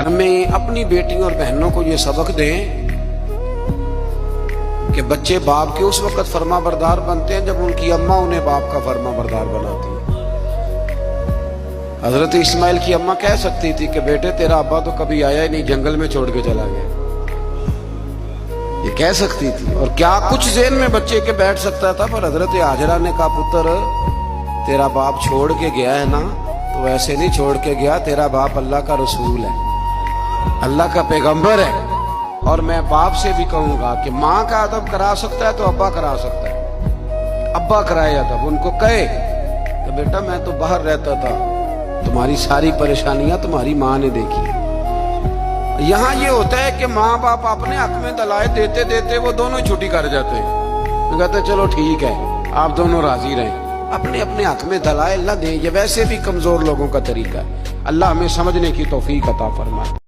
घर में अपनी बेटियों और बहनों को ये सबक दें कि बच्चे बाप के उस वक्त फर्मा बरदार बनते हैं जब उनकी अम्मा उन्हें बाप का फर्मा बरदार बनाती है। हजरत इस्माइल की अम्मा कह सकती थी कि बेटे तेरा अब्बा तो कभी आया ही नहीं, जंगल में छोड़ के चला गया, ये कह सकती थी। और क्या कुछ ज़हन में बच्चे के बैठ सकता था, पर हजरत हाजरा ने कहा पुत्र तेरा बाप छोड़ के गया है ना, तो वैसे नहीं छोड़ के गया, तेरा बाप अल्लाह का रसूल है, अल्लाह का पैगंबर है। और मैं बाप से भी कहूंगा कि माँ का अदब करा सकता है तो अब्बा करा सकता है, अब्बा कराए अदब। उनको कहे कि बेटा मैं तो बाहर रहता था, तुम्हारी सारी परेशानियां तुम्हारी माँ ने देखी। यहाँ ये होता है कि माँ बाप अपने हक में दलाए देते देते वो दोनों छुट्टी कर जाते हैं, तो कहते चलो ठीक है आप दोनों राजी रहें, अपने अपने हक में दलाए न दें। ये वैसे भी कमजोर लोगों का तरीका है। अल्लाह हमें समझने की तौफीक अता फरमाए।